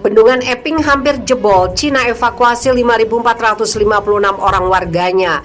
Bendungan Eping hampir jebol, Cina evakuasi 5.456 orang warganya.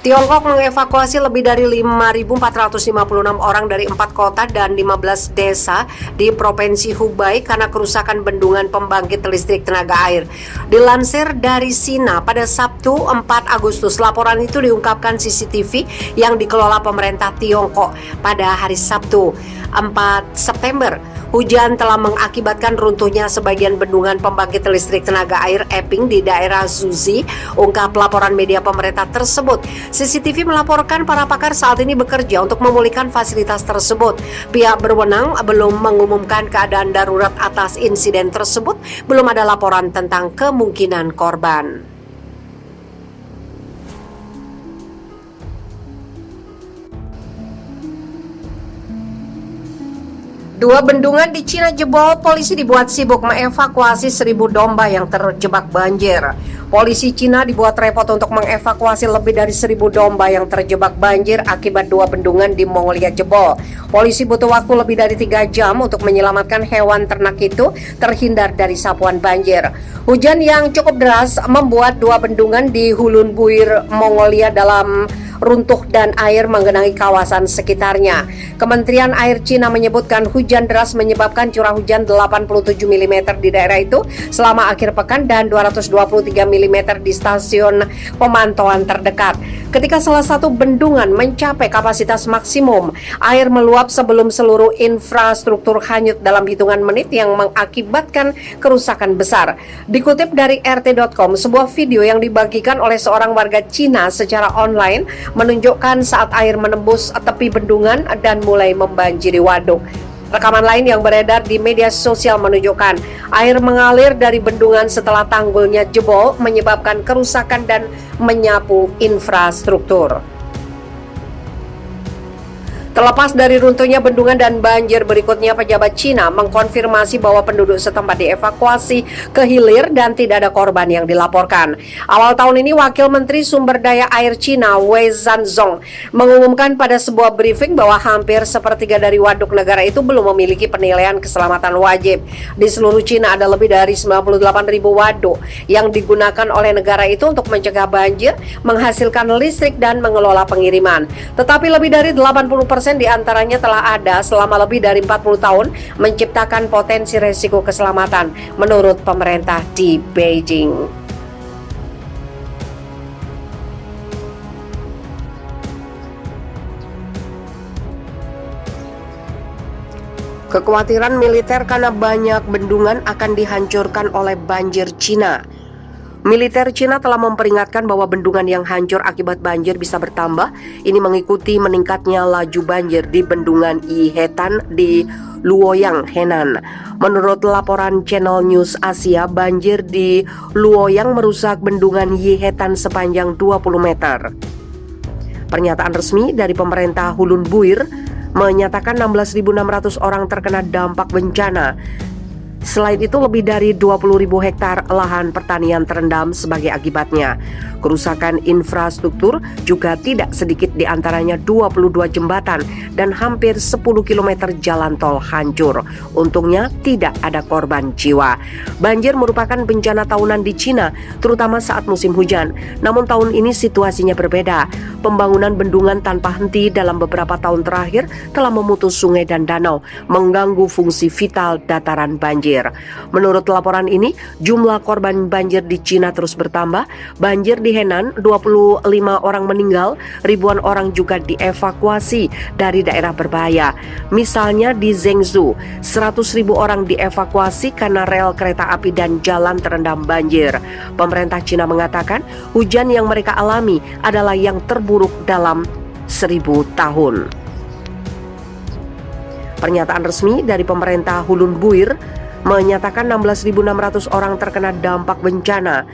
Tiongkok mengevakuasi lebih dari 5.456 orang dari 4 kota dan 15 desa di Provinsi Hubei karena kerusakan bendungan pembangkit listrik tenaga air. Dilansir dari Sina pada Sabtu 4 Agustus, laporan itu diungkapkan CCTV yang dikelola pemerintah Tiongkok pada hari Sabtu 4 September. Hujan telah mengakibatkan runtuhnya sebagian bendungan pembangkit listrik tenaga air Eping di daerah Zuzi, ungkap laporan media pemerintah tersebut. CCTV melaporkan para pakar saat ini bekerja untuk memulihkan fasilitas tersebut. Pihak berwenang belum mengumumkan keadaan darurat atas insiden tersebut. Belum ada laporan tentang kemungkinan korban. Dua bendungan di Cina jebol, polisi dibuat sibuk mengevakuasi 1.000 domba yang terjebak banjir. Polisi Cina dibuat repot untuk mengevakuasi lebih dari 1.000 domba yang terjebak banjir akibat dua bendungan di Mongolia jebol. Polisi butuh waktu lebih dari 3 jam untuk menyelamatkan hewan ternak itu terhindar dari sapuan banjir. Hujan yang cukup deras membuat dua bendungan di Hulun Buir, Mongolia dalam runtuh dan air menggenangi kawasan sekitarnya. Kementerian Air Cina menyebutkan hujan deras menyebabkan curah hujan 87 mm di daerah itu selama akhir pekan dan 223 mm di stasiun pemantauan terdekat. Ketika salah satu bendungan mencapai kapasitas maksimum, air meluap sebelum seluruh infrastruktur hanyut dalam hitungan menit yang mengakibatkan kerusakan besar. Dikutip dari RT.com, sebuah video yang dibagikan oleh seorang warga Cina secara online menunjukkan saat air menembus tepi bendungan dan mulai membanjiri waduk. Rekaman lain yang beredar di media sosial menunjukkan air mengalir dari bendungan setelah tanggulnya jebol menyebabkan kerusakan dan menyapu infrastruktur. Terlepas dari runtuhnya bendungan dan banjir, berikutnya pejabat Cina mengkonfirmasi bahwa penduduk setempat dievakuasi ke hilir dan tidak ada korban yang dilaporkan. Awal tahun ini, Wakil Menteri Sumber Daya Air Cina Wei Zhanzong mengumumkan pada sebuah briefing bahwa hampir sepertiga dari waduk negara itu belum memiliki penilaian keselamatan wajib. Di seluruh Cina ada lebih dari 98.000 waduk yang digunakan oleh negara itu untuk mencegah banjir, menghasilkan listrik dan mengelola pengiriman. Tetapi lebih dari 80% di antaranya telah ada selama lebih dari 40 tahun, menciptakan potensi resiko keselamatan menurut pemerintah di Beijing. Kekhawatiran militer karena banyak bendungan akan dihancurkan oleh banjir Cina. Militer Cina telah memperingatkan bahwa bendungan yang hancur akibat banjir bisa bertambah. Ini mengikuti meningkatnya laju banjir di bendungan Yihetan di Luoyang, Henan. Menurut laporan Channel News Asia, banjir di Luoyang merusak bendungan Yihetan sepanjang 20 meter. Pernyataan resmi dari pemerintah Hulun Buir menyatakan 16.600 orang terkena dampak bencana. Selain itu, lebih dari 20.000 hektar lahan pertanian terendam sebagai akibatnya. Kerusakan infrastruktur juga tidak sedikit, di antaranya 22 jembatan dan hampir 10 km jalan tol hancur. Untungnya tidak ada korban jiwa. Banjir merupakan bencana tahunan di Cina, terutama saat musim hujan. Namun tahun ini situasinya berbeda. Pembangunan bendungan tanpa henti dalam beberapa tahun terakhir telah memutus sungai dan danau, mengganggu fungsi vital dataran banjir. Menurut laporan ini, jumlah korban banjir di Cina terus bertambah. Banjir di Henan, 25 orang meninggal, ribuan orang juga dievakuasi dari daerah berbahaya. Misalnya di Zhengzhou, 100.000 orang dievakuasi karena rel kereta api dan jalan terendam banjir. Pemerintah Cina mengatakan hujan yang mereka alami adalah yang terburuk dalam 1000 tahun. Pernyataan resmi dari pemerintah Hulun Buir menyatakan 16.600 orang terkena dampak bencana.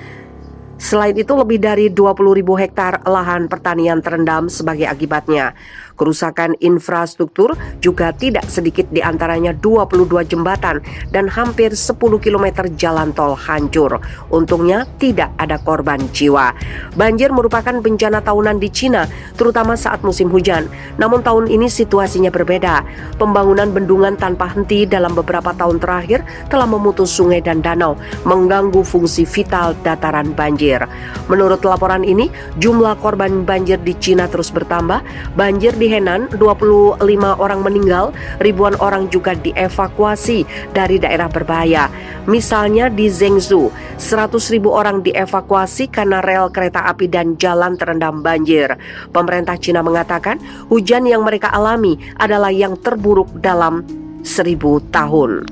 Selain itu, lebih dari 20.000 hektar lahan pertanian terendam sebagai akibatnya. Kerusakan infrastruktur juga tidak sedikit, diantaranya 22 jembatan dan hampir 10 km jalan tol hancur. Untungnya tidak ada korban jiwa. Banjir merupakan bencana tahunan di Cina, terutama saat musim hujan. Namun tahun ini situasinya berbeda. Pembangunan bendungan tanpa henti dalam beberapa tahun terakhir telah memutus sungai dan danau, mengganggu fungsi vital dataran banjir. Menurut laporan ini, jumlah korban banjir di Cina terus bertambah. Banjir di Henan, 25 orang meninggal, ribuan orang juga dievakuasi dari daerah berbahaya. Misalnya di Zhengzhou, 100.000 orang dievakuasi karena rel kereta api dan jalan terendam banjir. Pemerintah Cina mengatakan hujan yang mereka alami adalah yang terburuk dalam 1000 tahun.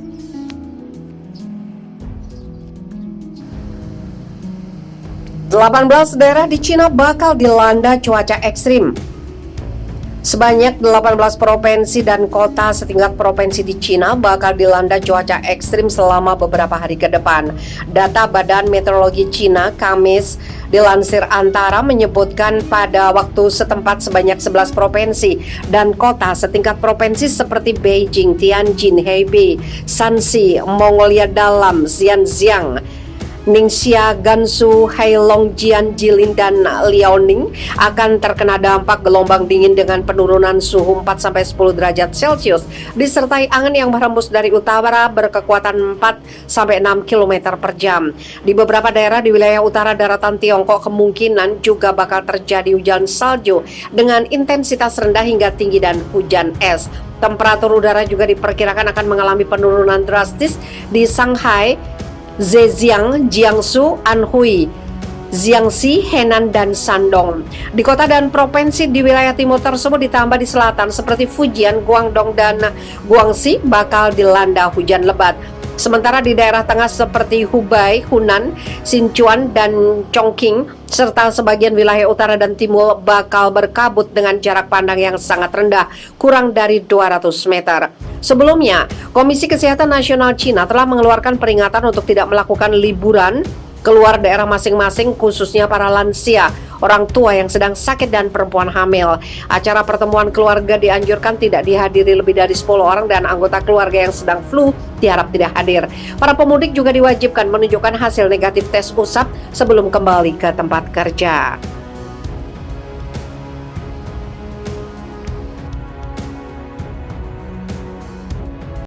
18 daerah di Cina bakal dilanda cuaca ekstrim. Sebanyak 18 provinsi dan kota setingkat provinsi di Cina bakal dilanda cuaca ekstrim selama beberapa hari ke depan. Data Badan Meteorologi Cina Kamis dilansir Antara menyebutkan pada waktu setempat sebanyak 11 provinsi dan kota setingkat provinsi seperti Beijing, Tianjin, Hebei, Shanxi, Mongolia Dalam, Xinjiang, Ningxia, Gansu, Heilongjiang, Jilin, dan Liaoning akan terkena dampak gelombang dingin dengan penurunan suhu 4-10 derajat Celcius disertai angin yang berhembus dari utara berkekuatan 4-6 km per jam. Di beberapa daerah di wilayah utara daratan Tiongkok kemungkinan juga bakal terjadi hujan salju dengan intensitas rendah hingga tinggi dan hujan es. Temperatur udara juga diperkirakan akan mengalami penurunan drastis di Shanghai, Zhejiang, Jiangsu, Anhui, Jiangxi, Henan, dan Shandong. Di kota dan provinsi di wilayah timur tersebut ditambah di selatan seperti Fujian, Guangdong, dan Guangxi bakal dilanda hujan lebat. Sementara di daerah tengah seperti Hubei, Hunan, Sichuan, dan Chongqing, serta sebagian wilayah utara dan timur bakal berkabut dengan jarak pandang yang sangat rendah, kurang dari 200 meter. Sebelumnya, Komisi Kesehatan Nasional Cina telah mengeluarkan peringatan untuk tidak melakukan liburan keluar daerah masing-masing, khususnya para lansia, orang tua yang sedang sakit, dan perempuan hamil. Acara pertemuan keluarga dianjurkan tidak dihadiri lebih dari 10 orang dan anggota keluarga yang sedang flu diharap tidak hadir. Para pemudik juga diwajibkan menunjukkan hasil negatif tes usap sebelum kembali ke tempat kerja.